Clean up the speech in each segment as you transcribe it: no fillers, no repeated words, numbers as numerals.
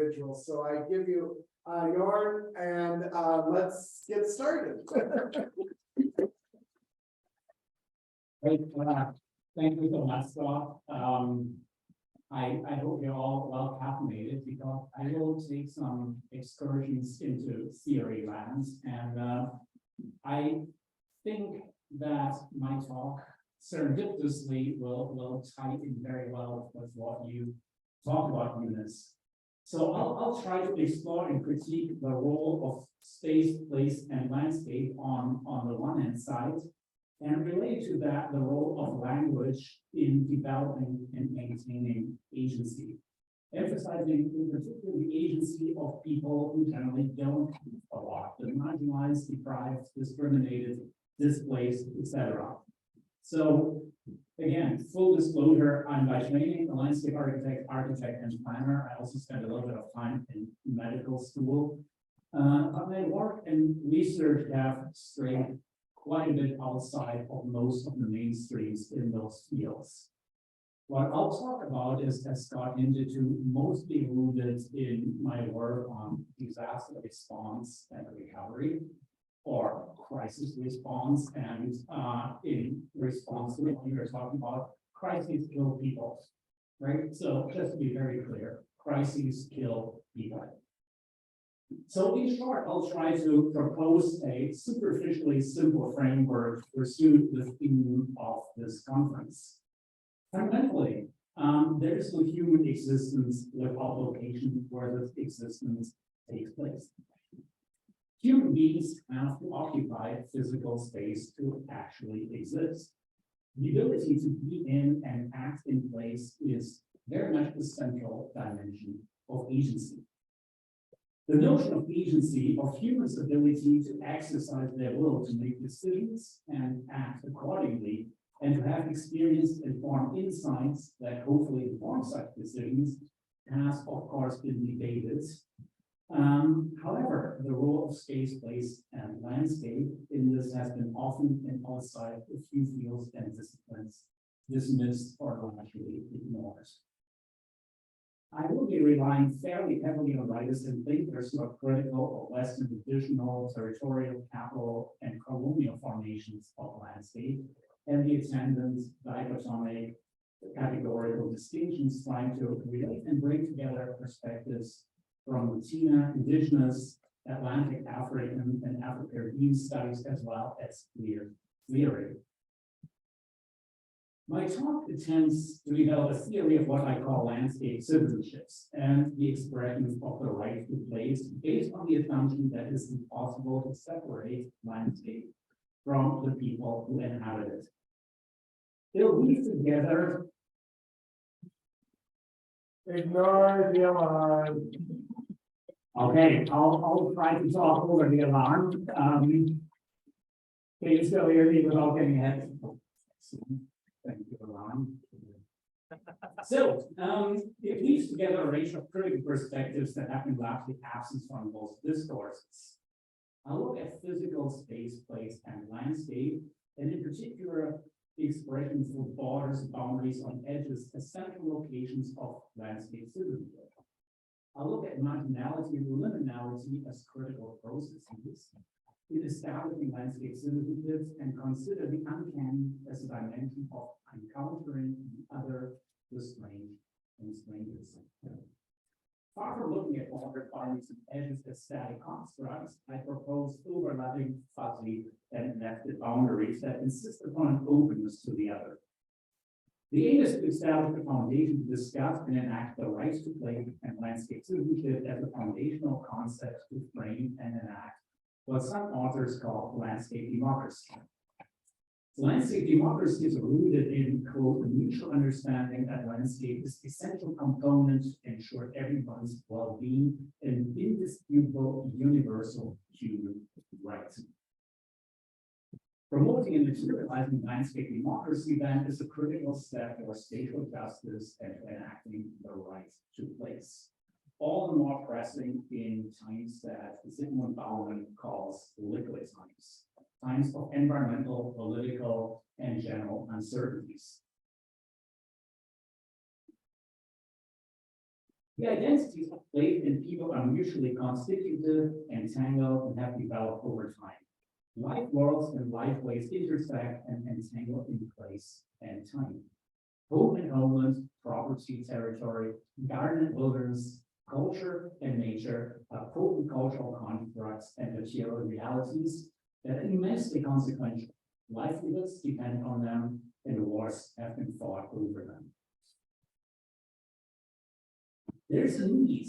individuals. So I give you Joern, and let's get started. Great. Thank you so much, Scott. I hope you're all well caffeinated because I will take some excursions into theory lands, and I think that my talk serendipitously will tie in very well with what you talk about, Eunice. So I'll try to explore and critique the role of space, place, and landscape on the one hand side, and related to that, the role of language in developing and maintaining agency, emphasizing in particular the agency of people who generally don't speak a lot, the marginalized, deprived, discriminated, displaced, etc. So again, full disclosure, I'm by training a landscape architect, and planner. I also spent a little bit of time in medical school. But my work and research have strayed quite a bit outside of most of the mainstreams in those fields. What I'll talk about is, as Scott hinted to, mostly rooted in my work on disaster response and recovery, or crisis response, and in response to what you're talking about, crises kill people, right? So just to be very clear, crises kill people. So in short, I'll try to propose a superficially simple framework to pursue the theme of this conference. Fundamentally, there is no human existence without location where this existence takes place. Human beings have to occupy physical space to actually exist. The ability to be in and act in place is very much the central dimension of agency. The notion of agency, of humans' ability to exercise their will to make decisions and act accordingly, and to have experienced and formed insights that hopefully inform such decisions, has of course been debated. However, the role of space, place, and landscape in this has been often and outside a few fields and disciplines dismissed or largely ignored. I will be relying fairly heavily on writers and thinkers who are critical of Western traditional, territorial, capital, and colonial formations of landscape, and the attendant dichotomic categorical distinctions trying to relate and bring together perspectives from Latina, Indigenous, Atlantic, African, and Afro-Caribbean studies, as well as queer theory. My talk attempts to develop a theory of what I call landscape citizenships and the expression of the right to place based on the assumption that it is impossible to separate landscape from the people who inhabit it. They'll weave together. Ignore the alarm. Okay, I'll try to talk over the alarm. Can you still hear me without getting ahead? Thank you, alarm. So, it weaves together a range of critical perspectives that have been largely absent from most discourses. I'll look at physical space, place, and landscape, and in particular, the expressions of borders, boundaries, on edges, as central locations of landscape citizenship. I'll look at marginality and liminality as critical processes in establishing landscape citizenships and consider the uncanny as a dimension of encountering the other, the strange, and strangers. Far from looking at border boundaries and edges as static constructs, I propose overlapping, fuzzy, and nested boundaries that insist upon an openness to the other. The aim is to establish a foundation to discuss and enact the rights to play and landscape citizenship as a foundational concept to frame and enact what some authors call landscape democracy. Landscape democracy is rooted in, quote, a mutual understanding that landscape is an essential component to ensure everyone's well-being and indisputable universal human rights. Promoting and materializing landscape democracy then is a critical step for spatial justice and enacting the right to place. All the more pressing in times that Zygmunt Bauman calls liquid times, times of environmental, political, and general uncertainties. The identities of place and people are mutually constitutive, entangled, and have developed over time. Life worlds and life ways intersect and entangle in place and time. Home and homeland, property, territory, garden and wilderness, culture and nature are potent cultural constructs and material realities that are immensely consequential. Livelihoods depend on them, and wars have been fought over them. There's a need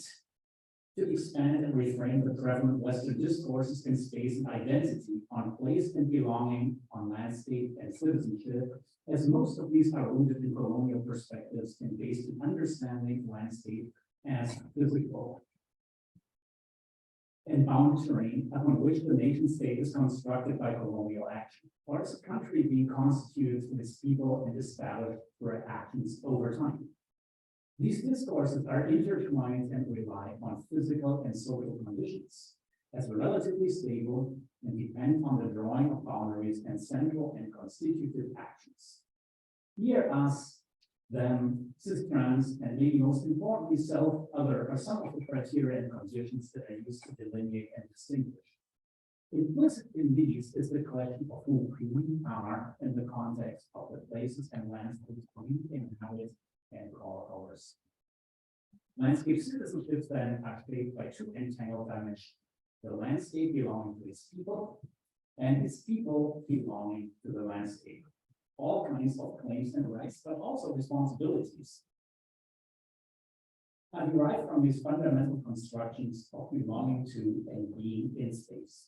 to expand and reframe the prevalent Western discourses in space and identity, on place and belonging, on landscape and citizenship, as most of these are rooted in colonial perspectives and based in understanding landscape as physical and bound terrain upon which the nation state is constructed by colonial action, or as a country being constituted with its people and established through actions over time. These discourses are intertwined and rely on physical and social conditions as relatively stable and depend on the drawing of boundaries and central and constitutive actions. Here, us, them, cis-trans, and maybe most importantly, self-other are some of the criteria and conditions that are used to delineate and distinguish. Implicit in these is the question of who we are in the context of the places and landscapes we inhabit and call ours. Landscape citizenships then are shaped by two entangled dimensions: the landscape belonging to its people and its people belonging to the landscape. All kinds of claims and rights, but also responsibilities are derived from these fundamental constructions of belonging to and being in space.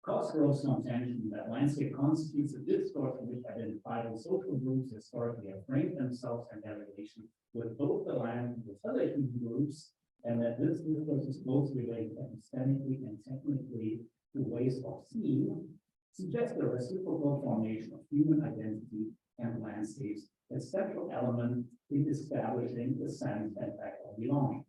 Cause grows some tension that landscape constitutes a discourse in which identifiable social groups historically have framed themselves and their relation with both the land and with other human groups, and that this discourse is closely related aesthetically and technically to ways of seeing, suggests the reciprocal formation of human identity and landscapes as central element in establishing the sense and fact of belonging.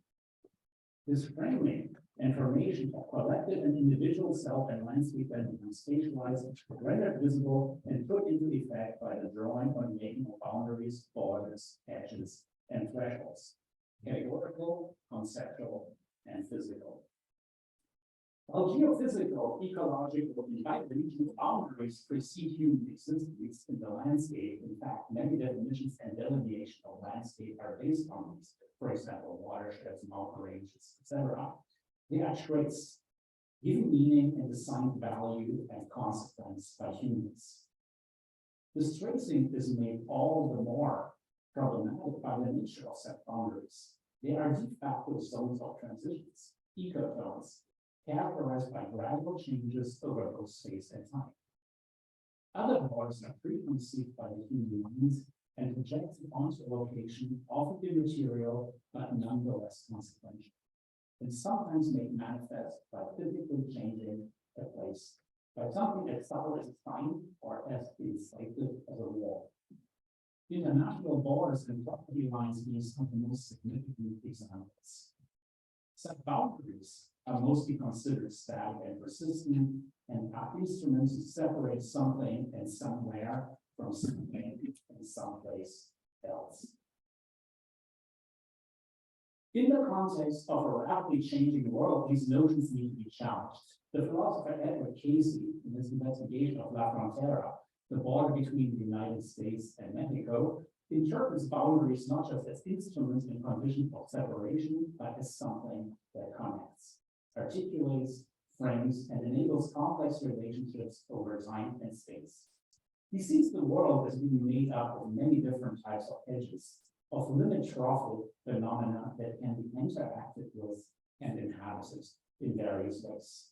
This framing and formation of collective and individual self and landscape entities spatialized, rendered visible, and put into effect by the drawing or making of boundaries, borders, edges, and thresholds, categorical, conceptual, and physical. While geophysical, ecological, and bidimensional boundaries precede human existence in the landscape, in fact, many definitions and delineation of landscape are based on these, for example, watersheds, mountain ranges, etc. They are traits, giving meaning and assigned value and consequence by humans. This tracing is made all the more problematic by the nature of set boundaries. They are de facto zones of transitions, ecozones, characterized by gradual changes over both space and time. Other borders are preconceived by the human mind and projected onto a location, often immaterial, but nonetheless consequential, and sometimes made manifest by physically changing a place, by something as subtle as time or as decisive as a wall. International borders and property lines being some of the most significant examples. Set boundaries are mostly considered static and persistent, and are instruments to separate something and somewhere from something in someplace else. In the context of a rapidly changing world, these notions need to be challenged. The philosopher Edward Casey, in his investigation of La Frontera, the border between the United States and Mexico, interprets boundaries not just as instruments and conditions of separation, but as something that connects, articulates, frames, and enables complex relationships over time and space. He sees the world as being made up of many different types of edges, of limit-trophic phenomena that can be interacted with and inhabited in various ways.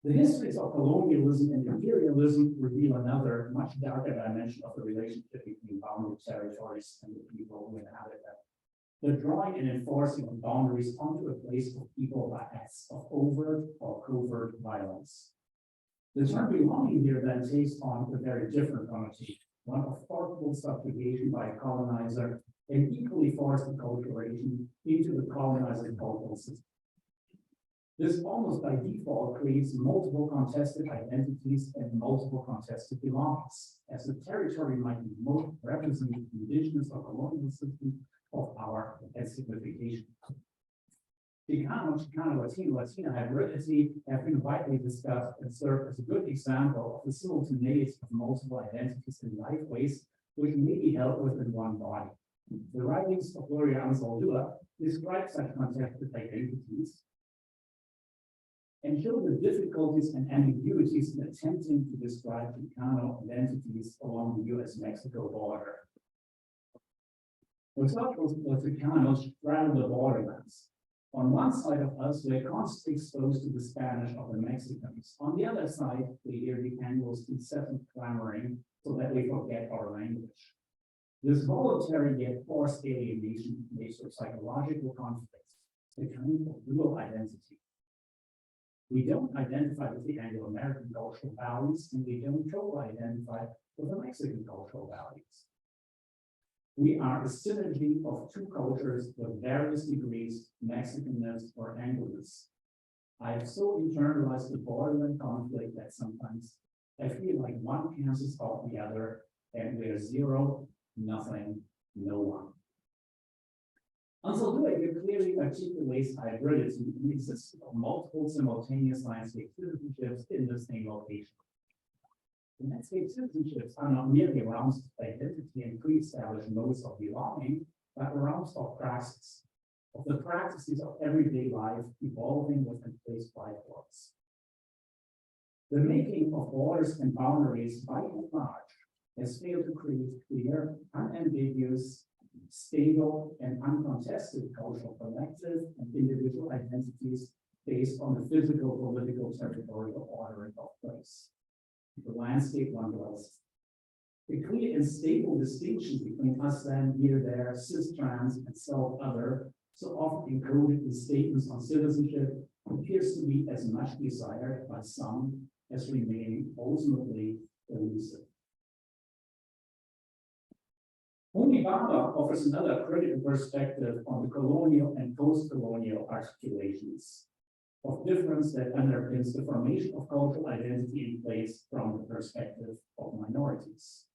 The histories of colonialism and imperialism reveal another, much darker dimension of the relationship between bounded territories and the people who inhabit them. The drawing and enforcing of boundaries onto a place of people by acts of overt or covert violence. The term belonging here then takes on a very different connotation, one of forcible subjugation by a colonizer and equally forced acculturation into the colonizer's cultural system. This almost by default creates multiple contested identities and multiple contested belongings, as the territory might be most represented indigenous or colonial system, of our signification. Chicano-Latino hybridity have been widely discussed and serve as a good example of the simultaneity of multiple identities in lifeways which may be held within one body. The writings of Gloria Anzaldúa describe such contested identities and show the difficulties and ambiguities in attempting to describe Chicano identities along the US-Mexico border. Los Chicanos straddle the borderlands. On one side of us, we're constantly exposed to the Spanish of the Mexicans. On the other side, we hear the Anglos incessant clamoring so that we forget our language. This voluntary yet forced alienation makes for psychological conflicts, a kind of dual identity. We don't identify with the Anglo-American cultural values, and we don't totally identify with the Mexican cultural values. We are a synergy of two cultures with various degrees, Mexicanness or Anglo-ness. I've so internalized the borderland conflict that sometimes I feel like one cancels out the other, and we're zero, nothing, no one. Anzaldúa clearly articulates hybridity in the existence of multiple simultaneous landscape citizenships in the same location. The landscape citizenships are not merely realms of identity and pre-established modes of belonging, but realms of praxis, of the practices of everyday life evolving within place life forms. The making of borders and boundaries by and large has failed to create clear, unambiguous, stable, and uncontested cultural collective and individual identities based on the physical, political, territorial ordering of place. The landscape one dwells. The clear and stable distinction between us, them, here, there, cis, trans, and self-other, so often encoded in statements on citizenship, appears to be as much desired by some as remaining ultimately elusive. Baba offers another critical perspective on the colonial and post-colonial articulations of difference that underpins the formation of cultural identity in place from the perspective of minorities.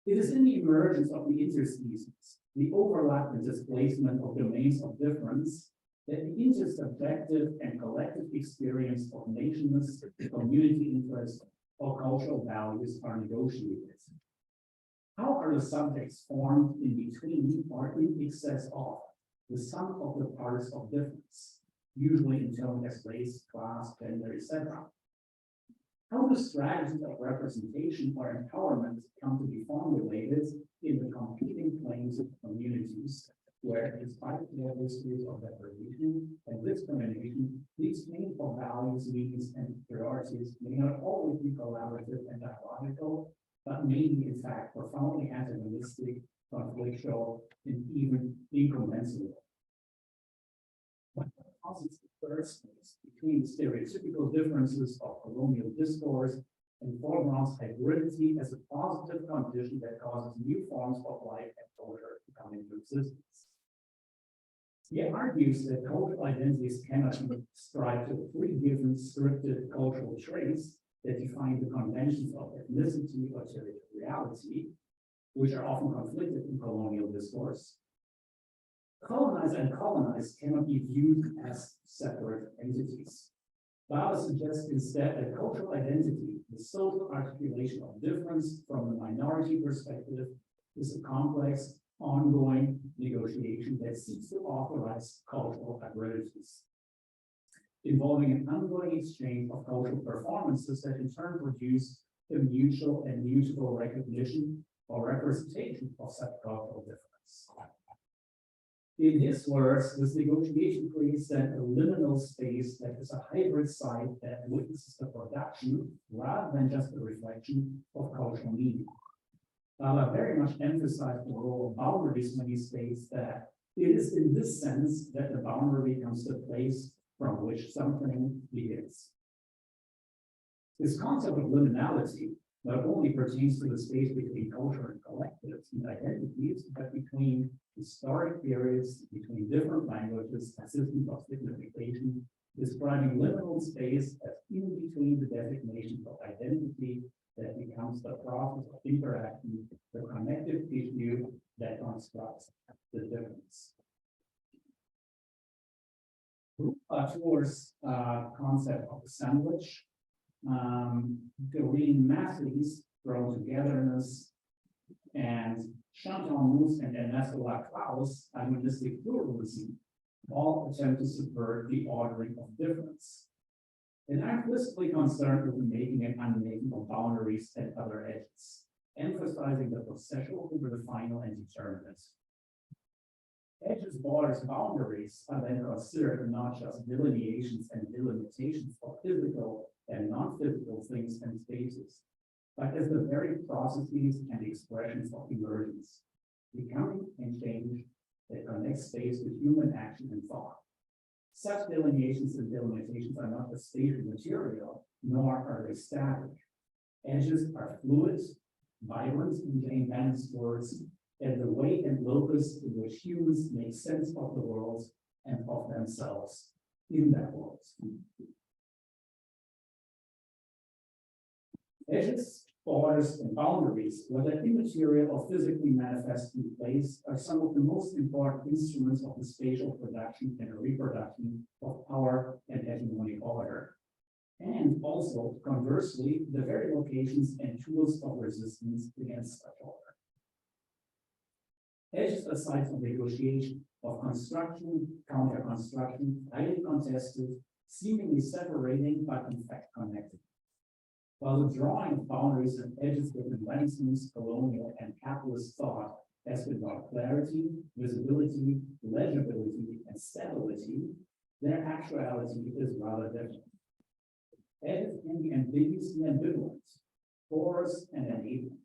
It is in the emergence of the interspecies, the overlap and displacement of domains of difference, that the intersubjective and collective experience of nationness, community interest, or cultural values are negotiated. How are the subjects formed in between or in excess of the sum of the parts of difference, usually intoned as race, class, gender, etc.? How do strategies of representation or empowerment come to be formulated in the competing claims of communities where, despite their histories of deprivation and discrimination, these meaningful values, needs, and priorities may not always be collaborative and dialogical, but may be, in fact, profoundly antagonistic, conflictual, and even incommensurable. What causes the third space between the stereotypical differences of colonial discourse and foregrounds hybridity as a positive condition that causes new forms of life and culture to come into existence? He argues that cultural identities cannot strive to pre-given scripted cultural traits that define the conventions of ethnicity or territoriality, which are often conflicted in colonial discourse. Colonizer and colonized cannot be viewed as separate entities. Baba suggests instead that cultural identity, the social articulation of difference from the minority perspective, is a complex, ongoing negotiation that seeks to authorize cultural hybridities, involving an ongoing exchange of cultural performances that in turn produce the mutual and mutable recognition or representation of such cultural difference. In his words, this negotiation creates then a liminal space that is a hybrid site that witnesses the production rather than just a reflection of cultural meaning. Baba very much emphasized the role of boundaries when he states that it is in this sense that the boundary becomes the place from which something begins. This concept of liminality not only pertains to the space between culture and collectives and identities, but between historic periods, between different languages and systems of signification describing liminal space as in between the designations of identity that becomes the process of interaction, the connective tissue that constructs the difference. Towards concept of the sandwich, Doreen Matthews, grow togetherness, and Chantal Moose and Ernesto Laclaus, animalistic pluralism, all attempt to subvert the ordering of difference. And I'm explicitly concerned with the making and unmaking of boundaries at other edges, emphasizing the processual over the final and determinate. Edges, borders, boundaries are then considered not just delineations and delimitations of physical and non-physical things and spaces, but as the very processes and expressions of emergence, becoming and change that connect space with human action and thought. Such delineations and delimitations are not a stated material, nor are they static. Edges are fluid, vibrant, and Jane Bennet's words, and the way and locus in which humans make sense of the world and of themselves in that world. Edges, borders, and boundaries, whether immaterial or physically manifest in place, are some of the most important instruments of the spatial production and reproduction of power and hegemonic order. And also, conversely, the very locations and tools of resistance against such order. Edges are sites of negotiation, of construction, counter-construction, highly contested, seemingly separating, but in fact connected. While the drawing of boundaries and edges within Renaissance, colonial, and capitalist thought has been about clarity, visibility, legibility, and stability, their actuality is rather different. Edges can be ambiguously ambivalent, porous, and enabling.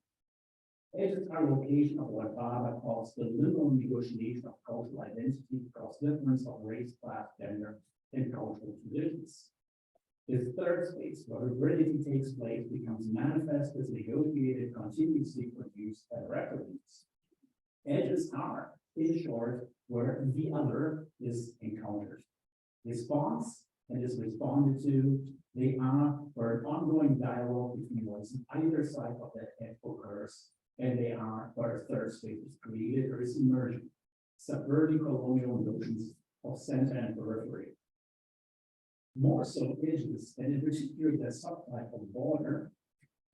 Edges are location of what Baba calls the liberal negotiation of cultural identity across difference of race, class, gender, and cultural traditions. This third space, where hybridity takes place, becomes manifest as negotiated, continuously produced, and reproduced. Edges are, in short, where the other is encountered. Response and is responded to, they are where an ongoing dialogue between what's on either side of that edge occurs, and they are where a third space is created or is emerging, subverting colonial notions of center and periphery. More so, edges, and in particular the subtype of border,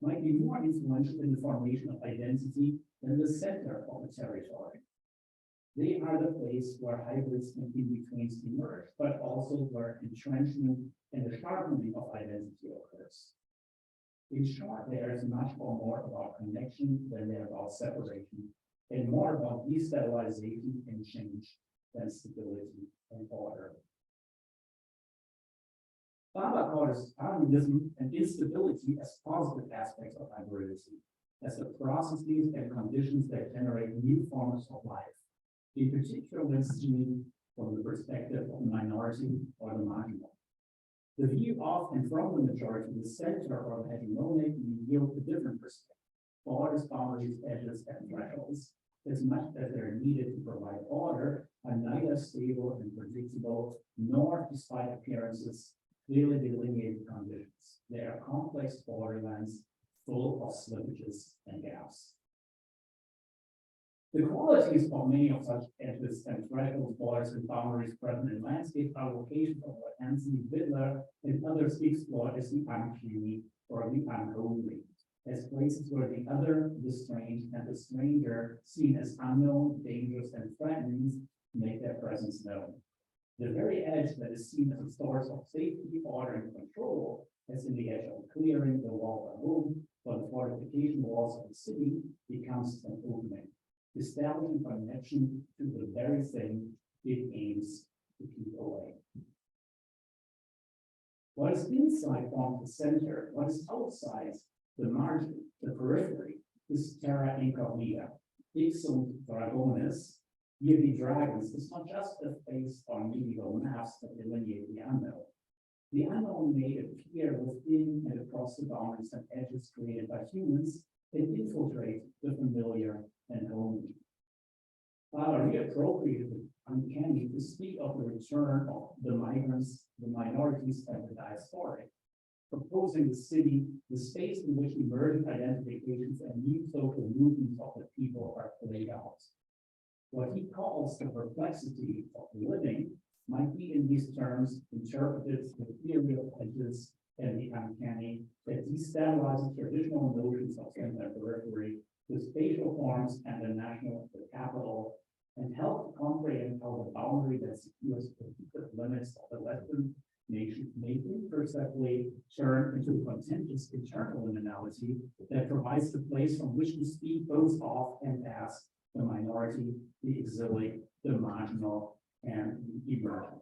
might be more influential in the formation of identity than the center of a territory. They are the place where hybrids and in-betweens emerge, but also where entrenchment and the sharpening of identity occurs. In short, there is much more about connection than there about separation, and more about destabilization and change than stability and order. Baba calls communism and instability as positive aspects of hybridity, as the processes and conditions that generate new forms of life, in particular when seen from the perspective of the minority or the marginal. The view of and from the majority, the center or hegemonic, yield a different perspective. Borders, boundaries, edges, and thresholds, as much as they're needed to provide order, are neither stable and predictable, nor, despite appearances, clearly delineated conditions. They are complex borderlands full of slippages and gaps. The qualities of many of such edges and thresholds, borders, and boundaries present in landscape are locations of what Anthony Bittler and others explore as the uncanny or the unholy, as places where the other, the strange, and the stranger, seen as unknown, dangerous, and threatening, make their presence known. The very edge that is seen as a source of safety, order, and control, as in the edge of clearing, the wall of a home, or the fortification walls of the city, becomes an opening, establishing connection to the very thing it aims to keep away. What is inside forms the center, what is outside the margin, the periphery, is terra incognita, ipsum dragonis. Here the dragons is not just a face on medieval maps that delineate the unknown. The unknown may appear within and across the boundaries and edges created by humans and infiltrate the familiar and homely. Baba reappropriated uncanny to speak of the return of the migrants, the minorities, and the diasporic, proposing the space in which emergent identifications and new social movements of the people are played out. What he calls the perplexity of living might be in these terms interpreted the theory of edges and the uncanny that destabilizes traditional notions of contemporary, the spatial forms and the national, the capital, and help to comprehend how the boundary that secures the limits of the Western nation may imperceptibly turn into a contentious internal liminality that provides the place from which to speak both of and as the minority, the exilic, the marginal, and the emergent.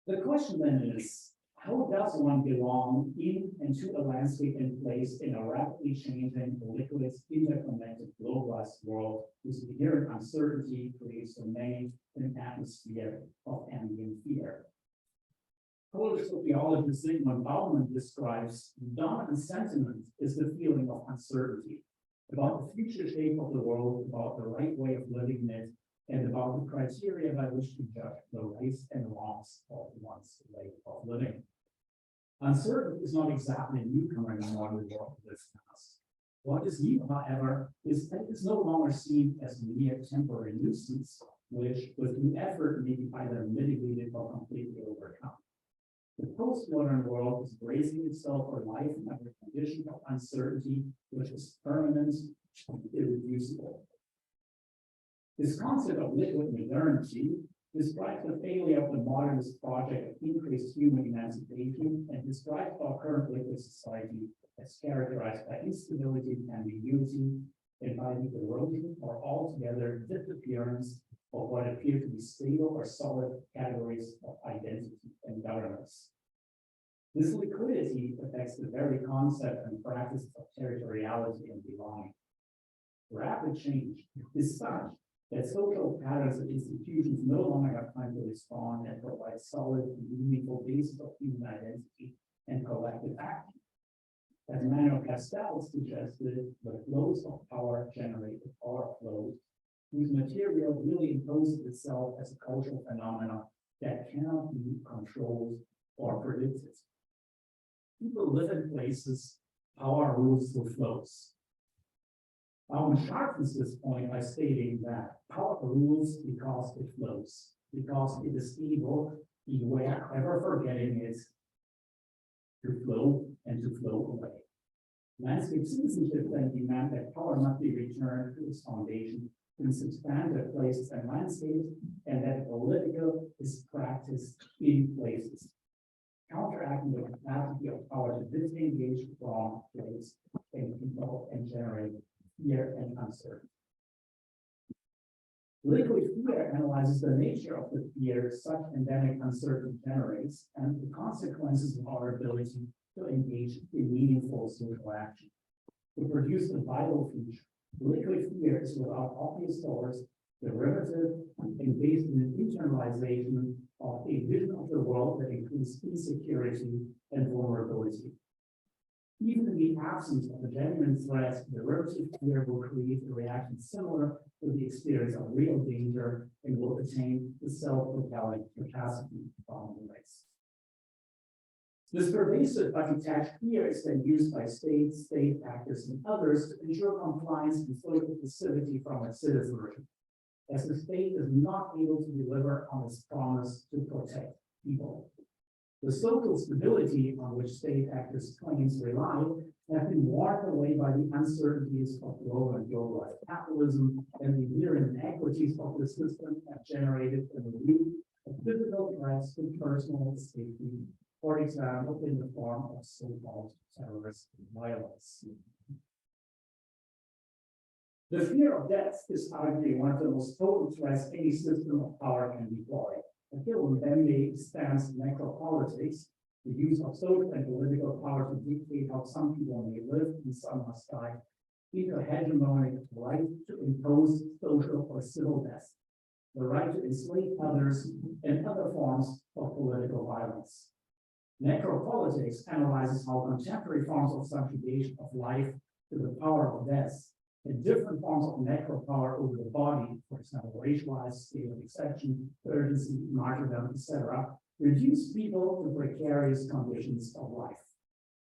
The question then is, how does one belong in and to a landscape and place in a rapidly changing, liquid, interconnected, globalized world whose inherent uncertainty creates for many an atmosphere of ambient fear? Polish sociologist Zygmunt Bauman describes the dominant sentiment is the feeling of uncertainty about the future shape of the world, about the right way of living in it, and about the criteria by which to judge the rights and wrongs of one's way of living. Uncertainty is not exactly a newcomer in the modern world of this task. What is new, however, is that it is no longer seen as a mere temporary nuisance, which, with due effort, may be either mitigated or completely overcome. The postmodern world is bracing itself for life under a condition of uncertainty, which is permanent and irreducible. This concept of liquid modernity describes the failure of the modernist project of increased human emancipation and describes our current liquid society as characterized by instability and ambiguity and by the erosion or altogether disappearance of what appear to be stable or solid categories of identity and governance. This liquidity affects the very concept and practice of territoriality and belonging. Rapid change is such that social patterns and institutions no longer have time to respond and provide solid and meaningful basis of human identity and collective action. As Manuel Castells suggested, the flows of power generate the power flows, whose material really imposes itself as a cultural phenomenon that cannot be controlled or predicted. People live in places, power rules through flows. Bauman sharpens this point by stating that power rules because it flows, because it is able, beware, ever forgetting it, to flow and to flow away. Landscape citizenship then demand that power must be returned to its foundation in substantive places and landscapes, and that political is practiced in places, counteracting the capacity of power to disengage from place and people and generate fear and uncertainty. Liquid fear analyzes the nature of the fear such endemic uncertainty generates and the consequences of our ability to engage in meaningful social action. To produce a vital feature, liquid fear is without obvious source, derivative, and based on an internalization of a vision of the world that includes insecurity and vulnerability. Even in the absence of a genuine threat, derivative fear will create a reaction similar to the experience of real danger and will attain the self-propelling capacity of the race. This pervasive but detached fear is then used by states, state actors, and others to ensure compliance and social passivity from its citizenry, as the state is not able to deliver on its promise to protect people. The social stability on which state actors' claims rely have been worn away by the uncertainties of global and globalized capitalism, and the inherent inequities of the system have generated a review of physical threats to personal safety, for example, in the form of so-called terrorist violence. The fear of death is arguably one of the most potent threats any system of power can deploy. Until Mbembe stands necropolitics, the use of social and political power to dictate how some people may live and some must die, into a hegemonic right to impose social or civil death, the right to enslave others, and other forms of political violence. Necropolitics analyzes how contemporary forms of subjugation of life to the power of death And different forms of natural power over the body, for example, racialized state of exception, urgency, martyrdom, etc., reduce people to precarious conditions of life.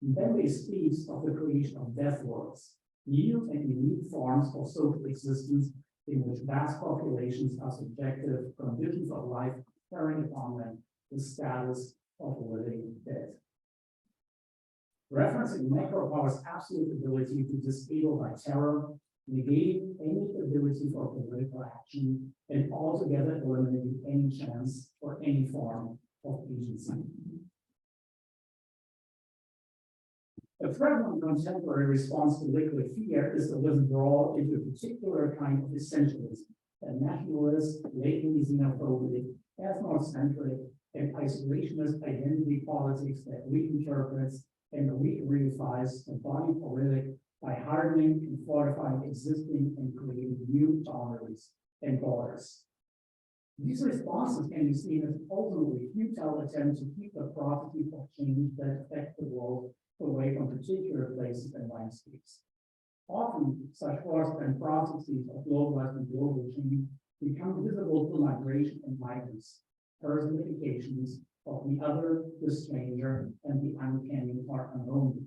And then they speak of the creation of death worlds, new and unique forms of social existence in which vast populations are subjected to conditions of life carrying upon them the status of living dead. Referencing macropower's absolute ability to disable by terror, negating any ability for political action, and altogether eliminating any chance for any form of agency. A prevalent contemporary response to liquid fear is the withdrawal into a particular kind of essentialism, a nationalist, latently xenophobic, ethnocentric, and isolationist identity politics that reinterprets and reifies the body politic by hardening and fortifying existing and creating new boundaries and borders. These responses can be seen as ultimately futile attempts to keep the processes of change that affect the world away from particular places and landscapes. Often, such forces and processes of localized and global change become visible through migration and migrants, personifications of the other, the stranger, and the uncanny or unknown.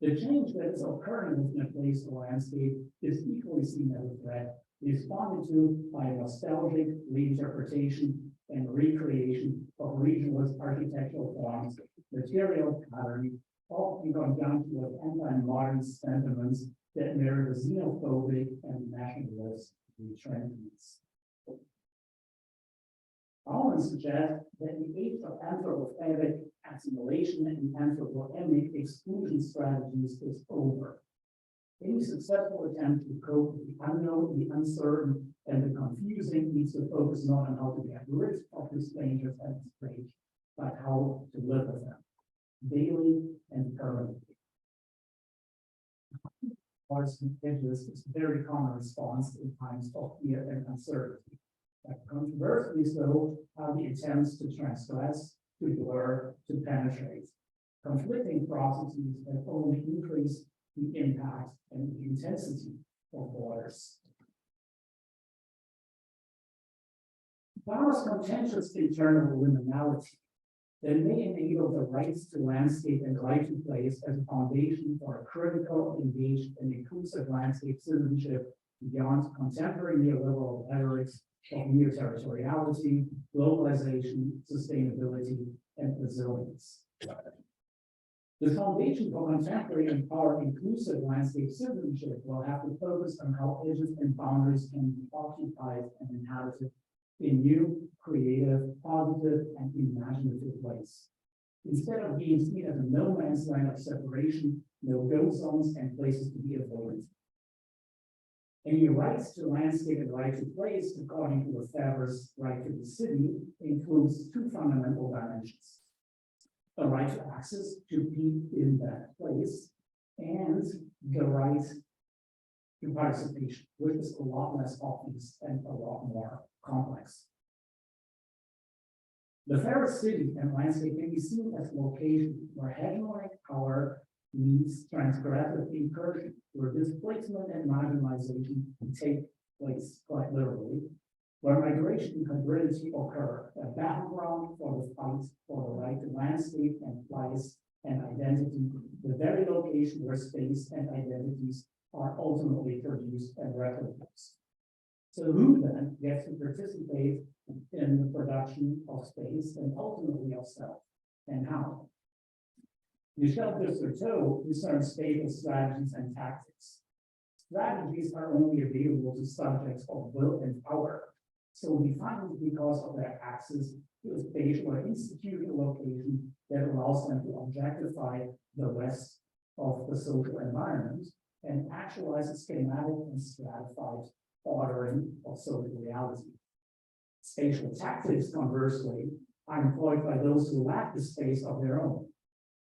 The change that is occurring within a place or landscape is equally seen as a threat, responded to by nostalgic reinterpretation and recreation of regionalist architectural forms, material patterns, often in conjunction with anti-modern sentiments that mirror the xenophobic and nationalist retrenchments. Allen suggests that the age of anthropophagic assimilation and anthropogenic exclusion strategies is over. Any successful attempt to cope with the unknown, the uncertain, and the confusing needs to focus not on how to get rid of the strangers at this stage, but how to live with them, daily and permanently. Partisan prejudice is a very common response in times of fear and uncertainty. But controversially so are the attempts to transgress, to blur, to penetrate. Conflicting processes that only increase the impact and the intensity of borders. Power's contentious internal liminality that may enable the rights to landscape and right to place as a foundation for a critical, engaged, and inclusive landscape citizenship beyond contemporary neoliberal rhetorics of near territoriality, globalization, sustainability, and resilience. The foundation for contemporary and power inclusive landscape citizenship will have to focus on how edges and boundaries can be occupied and inhabited in new, creative, positive, and imaginative ways. Instead of being seen as a no man's land of separation, no-go zones, and places to be avoided. Any rights to landscape and right to place, according to Lefebvre's right to the city, includes two fundamental dimensions. The right to access to be in that place, and the right to participation, which is a lot less obvious and a lot more complex. Lefebvre's city and landscape can be seen as a location where hegemonic power meets transgressive incursion, where displacement and marginalization take place quite literally, where migration and hybridity occur, a battleground for the fight for the right to landscape and place and identity, the very location where space and identities are ultimately produced and replicated. So who then gets to participate in the production of space and ultimately of self, and how? Michel Desserteau discerns spatial strategies and tactics. Strategies are only available to subjects of will and power, so defined because of their access to a spatial or institutional location that allows them to objectify the rest of the social environment and actualize a schematic and stratified ordering of social reality. Spatial tactics, conversely, are employed by those who lack the space of their own,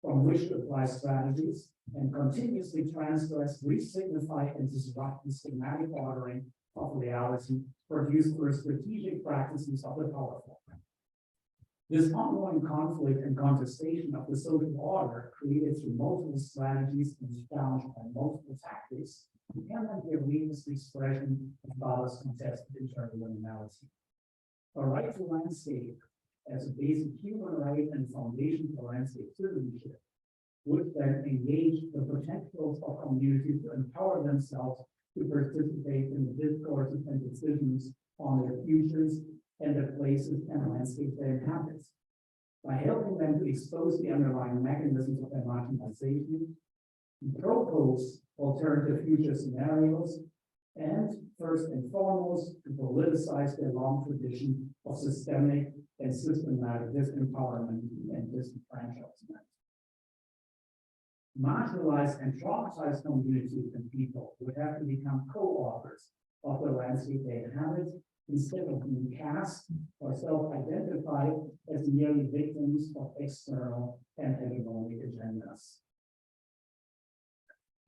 from which to apply strategies and continuously transgress, re-signify, and disrupt the schematic ordering of reality produced through strategic practices of the powerful. This ongoing conflict and contestation of the social order created through multiple strategies and challenged by multiple tactics can then be a weakest expression of Bala's contested internal liminality. A right to landscape as a basic human right and foundation for landscape citizenship would then engage the potentials of communities to empower themselves to participate in the discourses and decisions on their futures and the places and landscapes they inhabit. By helping them to expose the underlying mechanisms of their marginalization, propose alternative future scenarios, and first and foremost, to politicize their long tradition of systemic and systematic disempowerment and disenfranchisement. Marginalized and traumatized communities and people would have to become co-authors of the landscape they inhabit instead of being cast or self-identified as merely victims of external and hegemonic agendas.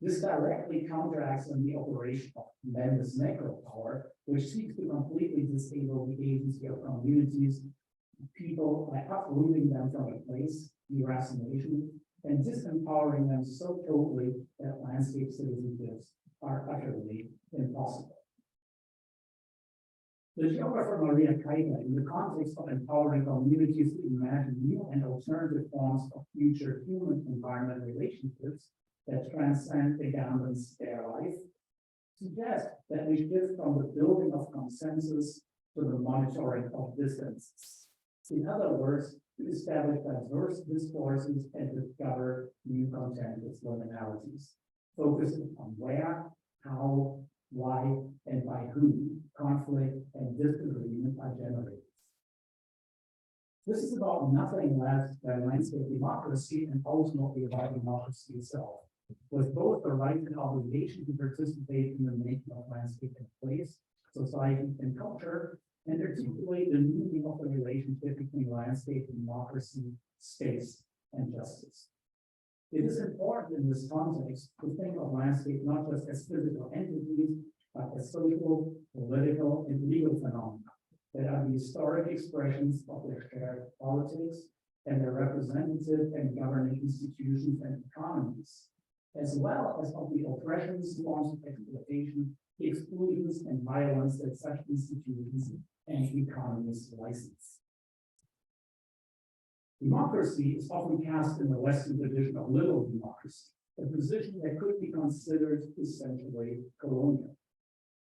This directly counteracts on the operation of tremendous macro power, which seeks to completely disable the agency of communities, people by uprooting them from a place, deracination, and disempowering them so totally that landscape citizenships are utterly impossible. The geographer Maria Kaita, in the context of empowering communities to imagine new and alternative forms of future human-environment relationships that transcend the government's their life, suggests that we shift from the building of consensus to the monitoring of distances. In other words, to establish diverse discourses and discover new contentious liminalities, focusing on where, how, why, and by whom conflict and disagreement are generated. This is about nothing less than landscape democracy and ultimately about democracy itself, with both the right and obligation to participate in the making of landscape in place, society, and culture, and articulate the meaning of the relationship between landscape, democracy, space, and justice. It is important in this context to think of landscape not just as physical entities, but as social, political, and legal phenomena that are the historic expressions of their shared politics and their representative and governing institutions and economies, as well as of the oppressions, forms of exploitation, exclusions, and violence that such institutions and economies license. Democracy is often cast in the Western tradition of liberal democracy, a position that could be considered essentially colonial.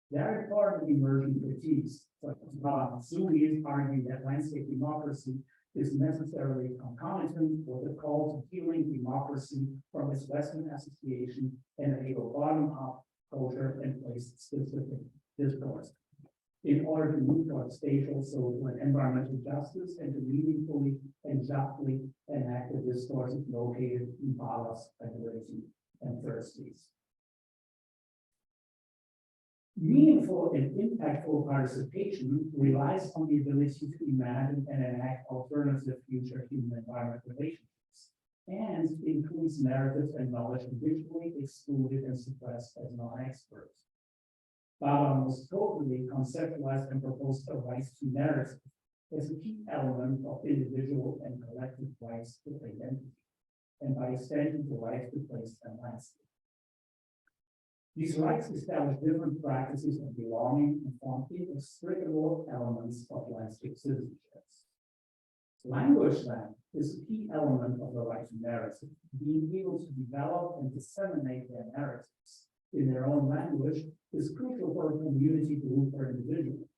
There are important emerging critiques, such as Zuli arguing that landscape democracy is necessarily concomitant with the call to healing democracy from its Western association and enable bottom-up culture and place-specific discourse in order to move towards spatial, social, and environmental justice and to meaningfully and justly enact the discourses located in Bala's speculating and thirsties. Meaningful and impactful participation relies on the ability to imagine and enact alternative future human-environment relationships, and includes narratives and knowledge visually excluded and suppressed as non-experts. Bala most totally conceptualized and proposed a right to narrative as a key element of individual and collective rights to identity, and by extension the right to place and landscape. These rights establish different practices of belonging and form inextricable elements of landscape citizenships. Language, then, is a key element of the right to narrative, being able to develop and disseminate their narratives in their own language is crucial for a community to move for individual.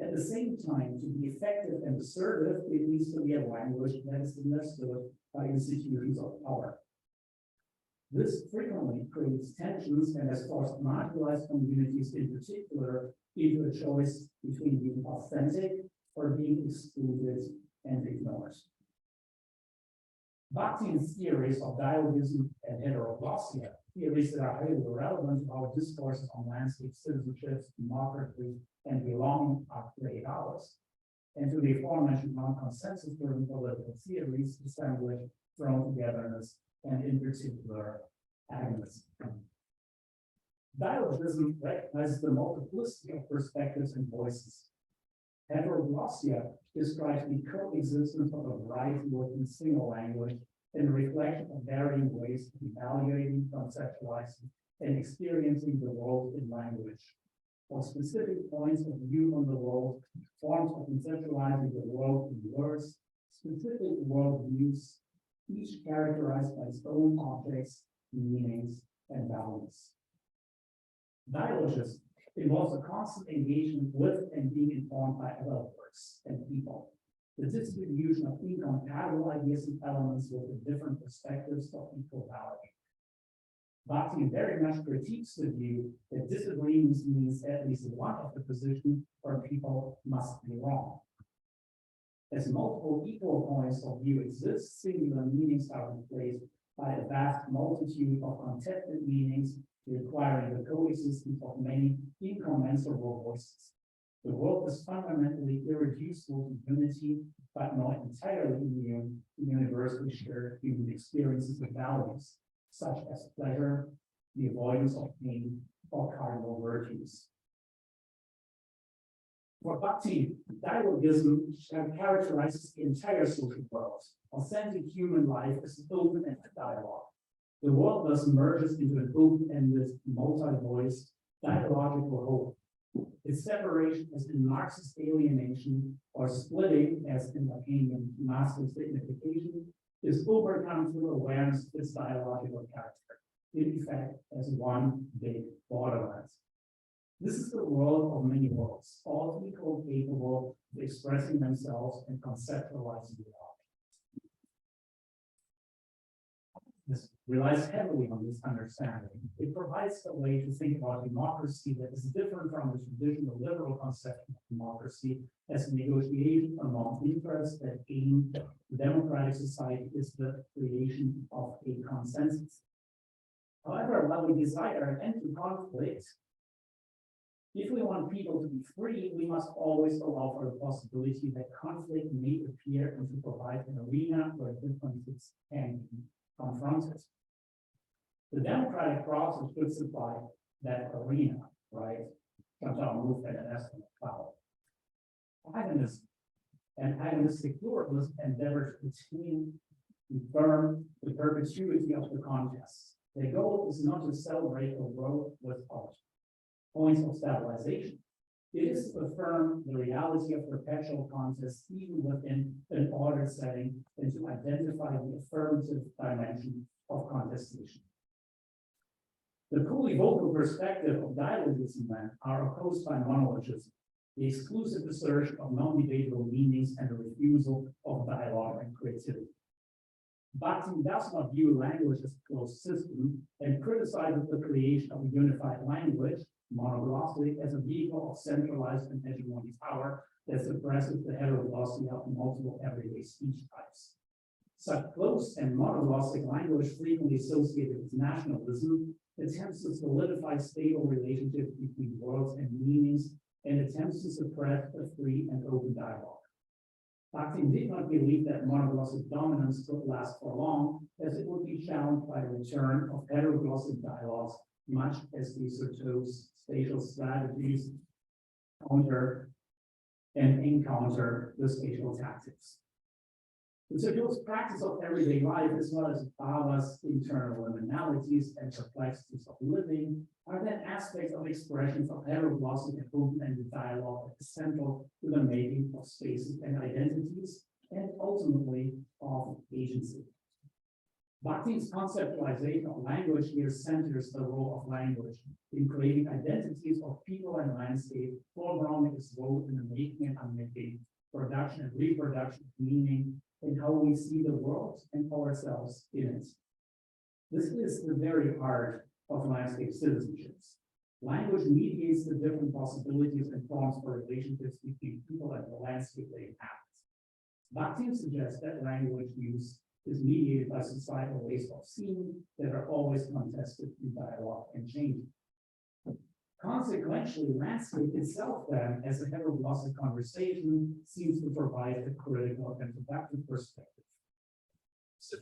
At the same time, to be effective and assertive, it needs to be a language that is understood by institutions of power. This frequently creates tensions and has forced marginalized communities in particular into a choice between being authentic or being excluded and ignored. Bakhtin's theories of dialogism and heteroglossia, theories that are highly relevant to how discourses on landscape citizenships, democracy, and belonging are played out, and to the aforementioned non-consensus-driven political theories establish thrown togetherness and in particular agonism. Dialogism recognizes the multiplicity of perspectives and voices. Heteroglossia describes the coexistence of a variety within a single language and reflection of varying ways of evaluating, conceptualizing, and experiencing the world in language. For specific points of view on the world, forms of conceptualizing the world in words, specific world views, each characterized by its own objects, meanings, and values. Dialogism involves a constant engagement with and being informed by other words and people. The distribution of incompatible ideas and elements with the different perspectives of equal value. Bakhtin very much critiques the view that disagreements means at least one of the positions where people must be wrong. As multiple equal points of view exist, singular meanings are replaced by a vast multitude of contested meanings requiring the coexistence of many incommensurable voices. The world is fundamentally irreducible to unity, but not entirely immune to universally shared human experiences and values, such as pleasure, the avoidance of pain, or cardinal virtues. For Bakhtin, dialogism characterizes the entire social world. Authentic human life is open-ended dialogue. The world thus merges into an open-ended, multi-voiced, dialogical whole. Its separation as in Marxist alienation or splitting as in Lacanian master signification is overcome through awareness of its dialogical character, in effect as one big borderland. This is the world of many worlds, all equally capable of expressing themselves and conceptualizing the object. This relies heavily on this understanding. It provides a way to think about democracy that is different from the traditional liberal conception of democracy as a negotiation among interests that aim the democratic society is the creation of a consensus. However, while we desire an end to conflict, if we want people to be free, we must always allow for the possibility that conflict may appear and to provide an arena where differences can be confronted. The democratic process should supply that arena, right? Sometimes move at an estimate power. Agonism and agonistic pluralism endeavor to confirm the perpetuity of the contest. Their goal is not to celebrate a world without points of stabilization. It is to affirm the reality of perpetual contest even within an ordered setting and to identify the affirmative dimension of contestation. The polyvocal perspective of dialogism then are opposed by monologism, the exclusive assertion of non-debatable meanings and the refusal of dialogue and creativity. Bakhtin does not view language as a closed system and criticizes the creation of a unified language, monoglossy, as a vehicle of centralized and hegemonic power that suppresses the heteroglossy of multiple everyday speech types. Such closed and monoglossic language, frequently associated with nationalism, attempts to solidify stable relationships between words and meanings and attempts to suppress a free and open dialogue. Bakhtin did not believe that monoglossic dominance could last for long, as it would be challenged by the return of heteroglossic dialogues, much as the Soto's spatial strategies counter and encounter the spatial tactics. The Soto's practice of everyday life, as well as Baba's internal liminalities and perplexities of living, are then aspects of expressions of heteroglossic and open-ended dialogue that is central to the making of spaces and identities, and ultimately of agency. Bakhtin's conceptualization of language here centers the role of language in creating identities of people and landscape, foregrounding its role in the making and unmaking, production and reproduction of meaning, and how we see the world and ourselves in it. This is the very heart of landscape citizenships. Language mediates the different possibilities and forms for relationships between people and the landscape they inhabit. Bakhtin suggests that language use is mediated by societal ways of seeing that are always contested in dialogue and changing. Consequently, landscape itself then, as a heteroglossic conversation, seems to provide a critical and productive perspective.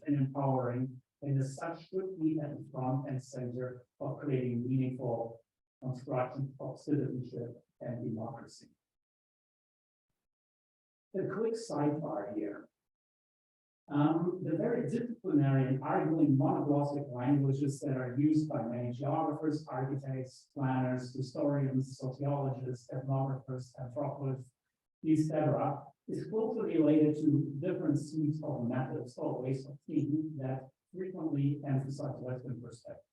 And empowering, and as such should be at the front and center of creating meaningful construction of citizenship and democracy. A quick sidebar here. The very disciplinary and arguably monoglossic languages that are used by many geographers, architects, planners, historians, sociologists, ethnographers, anthropologists, etc., is closely related to different suites of methods or ways of thinking that frequently emphasize Western perspective.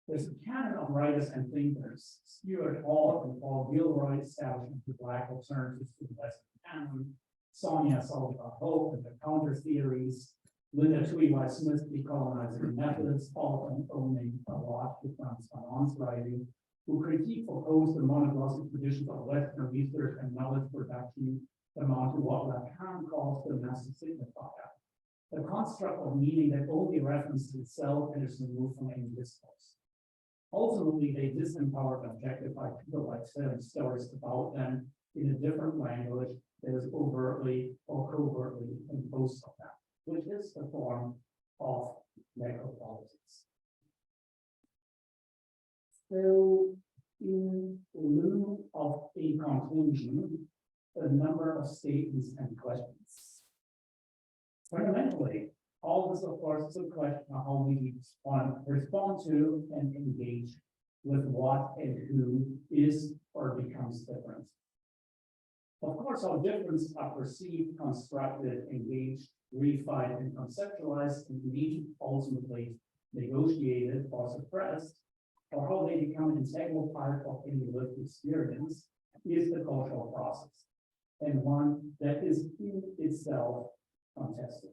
There's a canon of writers and thinkers, Stuart Hall and Paul Gilroy establishing the Black alternatives to the Western canon, Sonia Sullivan-Hope and the counter theories, Linda Tui Smith decolonizing methods, often owning a lot to Frantz Fanon's writing, who critique opposed the monoglossic traditions of Western research and knowledge production amount to what Lacan calls the massive signifier, the construct of meaning that only references itself and is removed from any discourse. Ultimately, they disempower and objectify people by telling stories about them in a different language that is overtly or covertly imposed on them, which is a form of necropolitics. So, in lieu of a conclusion, a number of statements and questions. Fundamentally, all this, of course, is a question of how we respond to and engage with what and who is or becomes different. Of course, how differences are perceived, constructed, engaged, refined, and conceptualized, and indeed ultimately negotiated or suppressed, or how they become an integral part of any lived experience, is the cultural process, and one that is in itself contested.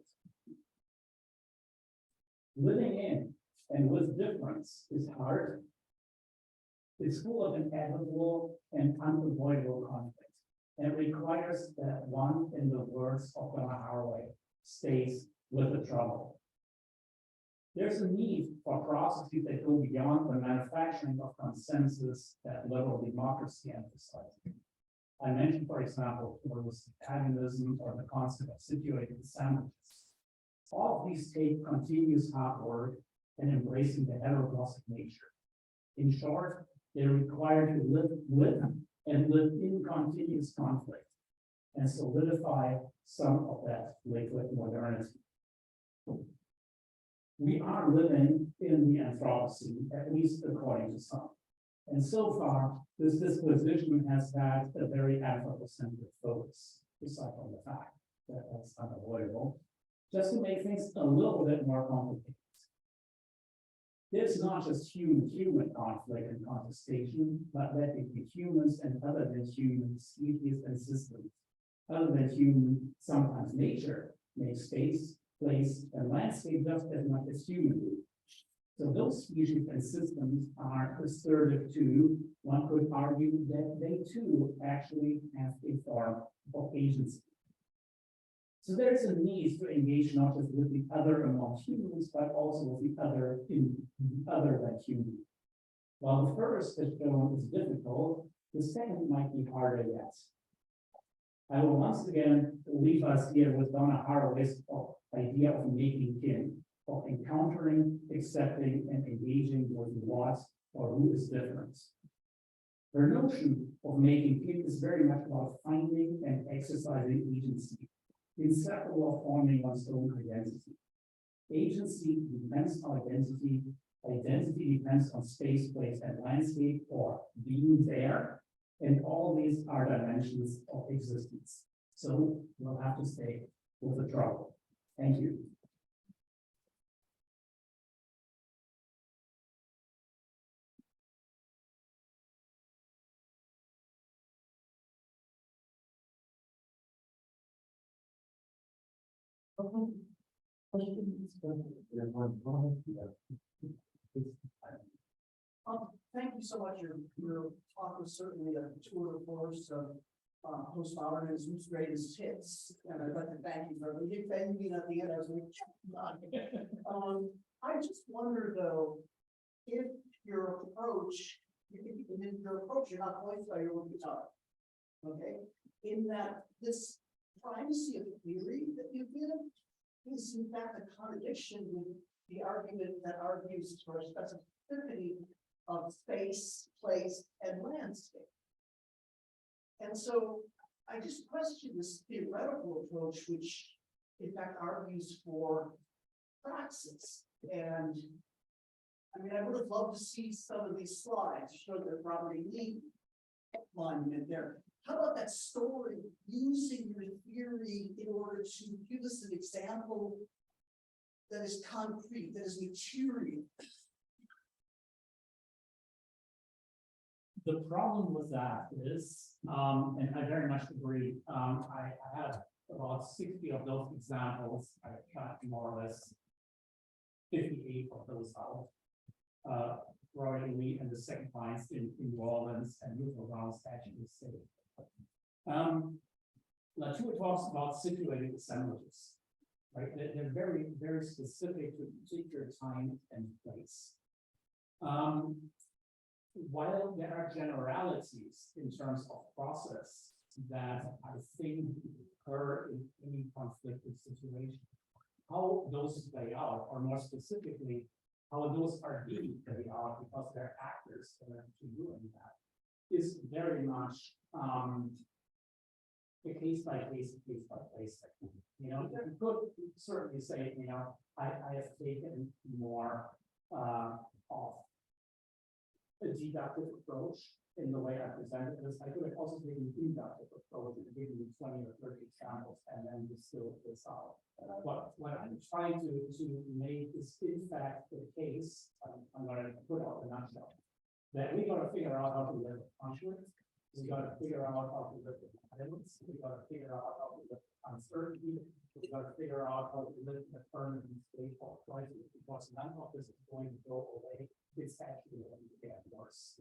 Living in and with difference is hard. It's full of inevitable and unavoidable conflict, and it requires that one, in the words of Donna Haraway, stays with the trouble. There's a need for processes that go beyond the manufacturing of consensus that liberal democracy emphasizes. I mentioned, for example, pluralistic antagonism or the concept of situated sandwiches. All of these take continuous hard work and embracing the heteroglossic nature. In short, they require to live with and live in continuous conflict and solidify some of that liquid modernity. We are living in the Anthropocene, at least according to some. And so far, this disposition has had a very anthropocentric focus, aside from the fact that that's unavoidable, just to make things a little bit more complicated. There's not just human-human conflict and contestation, but that it be humans and other than human species and systems. Other than human, sometimes nature makes space, place, and landscape just as much as human do. So those species and systems are assertive to, one could argue that they too actually have a form of agency. So there's a need to engage not just with the other among humans, but also with the other in other than human. While the first, as shown, is difficult, the second might be harder yet. I will once again leave us here with Donna Haraway's idea of making kin, of encountering, accepting, and engaging with what or who is different. Her notion of making kin is very much about finding and exercising agency, inseparable of forming one's own identity. Agency depends on identity. Identity depends on space, place, and landscape, or being there. And all these are dimensions of existence. So we'll have to stay with the trouble. Thank you. Thank you so much. Your talk was certainly a tour de force of postmodernism's greatest hits, and I'd like to thank you for defending at the end. I was like, I just wonder though, if your approach, you're not going by your own guitar, okay? In that this primacy of theory that you give is in fact a contradiction with the argument that argues for specificity of space, place, and landscape. And so I just question this theoretical approach, which in fact argues for praxis. And I mean, I would have loved to see some of these slides show the Robert E. Lee monument there. How about that story, using your theory in order to give us an example that is concrete, that is material? The problem with that is, and I very much agree, I have about 60 of those examples. I cut more or less 58 of those out. Roy Lee and the second clients in New Orleans and neutral ground actually say. Latour talks about situated assemblages, right? They're very, very specific to a particular time and place. While there are generalities in terms of process that I think occur in any conflicted situation, how those play out, or more specifically, how those are being played out because they're actors that are actually doing that, is very much a case by case thing. You know, you could certainly say, you know, I have taken more of a deductive approach in the way I presented this. I could have also taken an inductive approach and given you 20 or 30 examples and then distill this out. But what I'm trying to make is in fact the case, I'm going to put out a nutshell, that we got to figure out how to live with conflict. We got to figure out how to live with violence. We got to figure out how to live with uncertainty. We got to figure out how to live in a permanent state of crisis, because none of this is going to go away. It's actually going to get worse.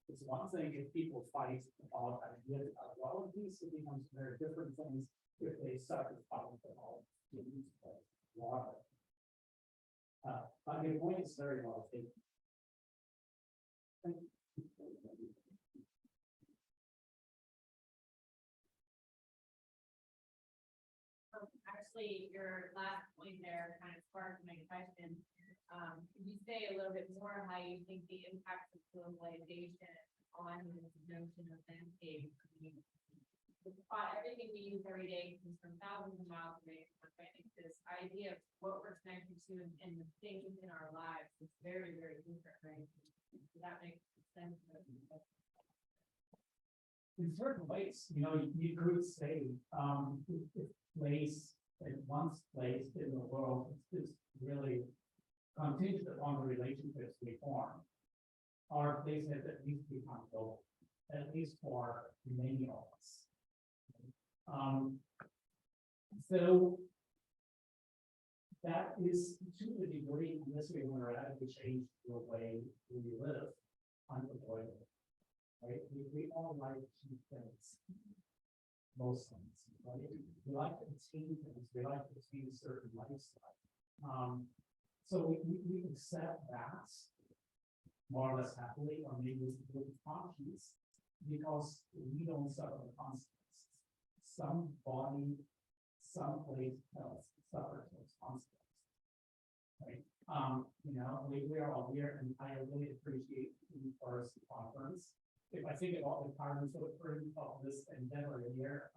It's one thing if people fight about ideas of ideologies, it becomes very different things if they start to fight about water. But your point is very well taken. Actually, your last point there kind of sparked my question. Could you say a little bit more how you think the impact of globalization on this notion of landscape? Everything we use every day comes from thousands of miles away. I think this idea of what we're connected to and the things in our lives is very, very different, right? Does that make sense? In certain ways, you know, you could say if place and once place in the world is really contingent on the relationships we form. Our place has at least become global, at least for many of us. So that is to the degree, unless we want to radically change the way we live, unavoidable. Right? We all like cheap things. Most things, right? We like to attain things, we like to attain a certain lifestyle. So we accept that more or less happily, or maybe with conscience, because we don't suffer the consequences. Some body, some place else suffers those consequences. Right? You know, we are all here, and I really appreciate the first conference. If I think about the carbon footprint of this endeavor here,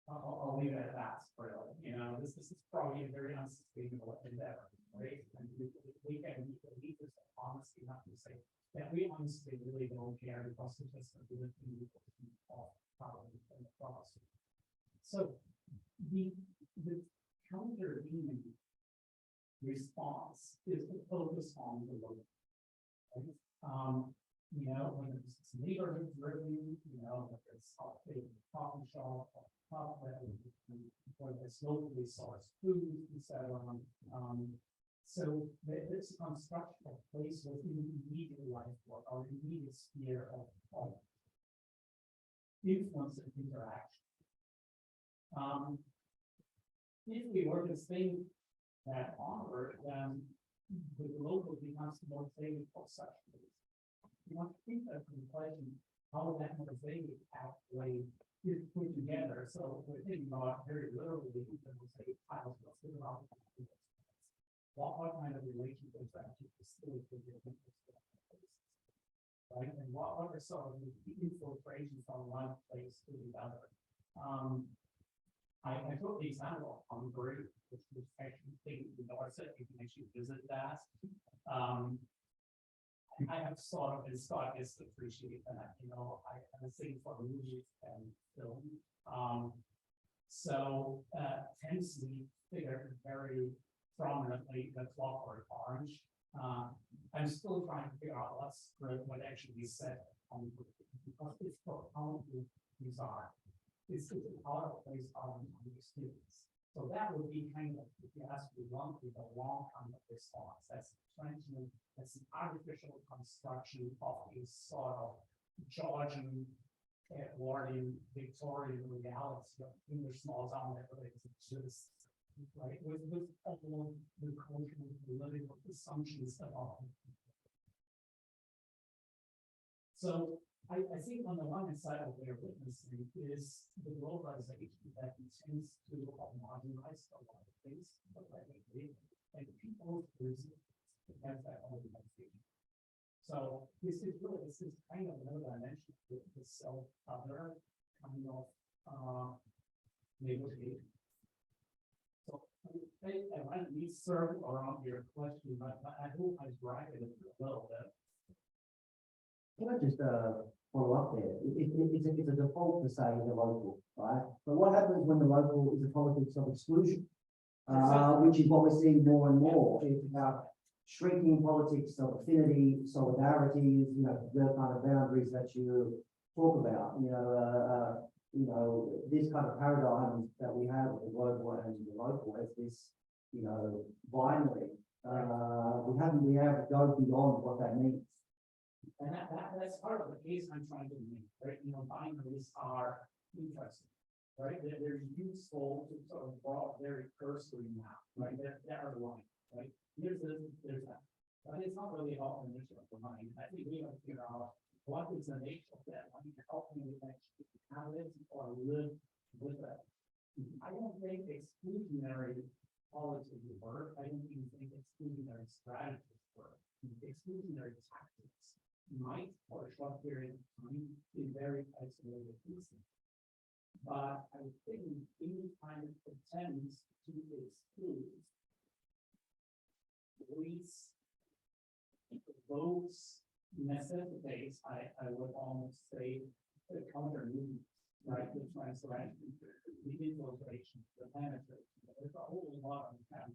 I'll leave it at that. Really, you know, this is probably a very unsustainable endeavor, right? And we can leave this honesty enough to say that we honestly really don't care, because it's just a good thing of carbon and the cross. So the countervailing response is to focus on the local. Right? You know, when it's neighborhood driven, you know, whether it's a coffee shop or pub, whether it's locally sourced food, etc. So this construction of place within the immediate life or our immediate sphere of influence and interaction. If we were to think that onward, then the global becomes more saving for such things. You want to think of the question, how that motivated pathway is put together. So we're thinking about very literally, we can say piles of about what kind of relationships actually facilitate your right? And what are some of the infiltrations from one place to the other? I took the example of Hungary, which was actually taken to Dorset, you can actually visit that. I have sort of, and Scott gets to appreciate that, you know, I was thinking for movies and film. Tennessee figured very prominently the Clockwork Orange. I'm still trying to figure out what actually said on because it's profoundly bizarre. It's out of place on the students. So that would be kind of, if you ask me bluntly, the long term response. That's transient, that's an artificial construction of a sort of Georgian, Edwardian, Victorian reality of English small town that really exists, right? With all the cultural, political assumptions about it. So I think on the one hand side of what we're witnessing is the globalization that tends to homogenize a lot of things, and people resist against that organization. So this is kind of another dimension with the self-other kind of negotiation. So I want to circle around your question, but I hope I drive it a little bit. Can I just follow up there? It's a default to say the local, right? But what happens when the local is a politics of exclusion? Which is what we're seeing more and more. It's about shrinking politics of affinity, solidarity, you know, the kind of boundaries that you talk about. You know, this kind of paradigm that we have with the global and the local as this, you know, binary. We have to go beyond what that means. And that's part of the case I'm trying to make, right? You know, binaries are interesting, right? They're useful to sort of draw very cursory map, right? They're aligned, right? Here's this, there's that. But it's not really all an issue of the mind. I think we have to figure out what is the nature of that. I mean, how can we actually have it or live with that? I don't think exclusionary policies work. I don't even think exclusionary strategies work. Exclusionary tactics might, for a short period of time, be very isolated pieces. But I think any kind of attempts to exclude least those necessitates, I would almost say, the counter movement, right? The translation, the infiltration, the penetration. There's a whole lot of that.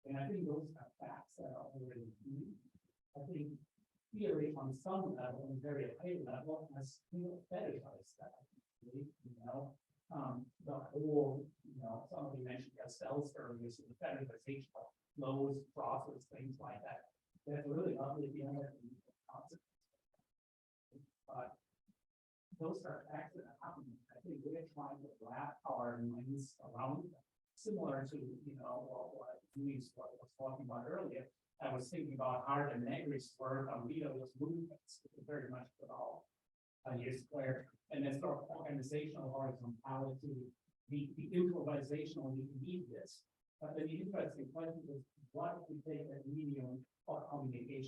And I think those are facts that are already used. I think theory on some level and very high level has fetishized that. You know, the whole, you know, somebody mentioned Castell's earlier, so the fetishization of flows, process, things like that. That's really ugly behind it. But those are facts that happen. I think we're trying to wrap our minds around them. Similar to, you know, what Luis was talking about earlier. I was thinking about Hart and Negri's work on Vito's movements, very much about years square, and then sort of organizational horizontality, the improvisational need this. But then the interesting question is, what if we take a medium of communication,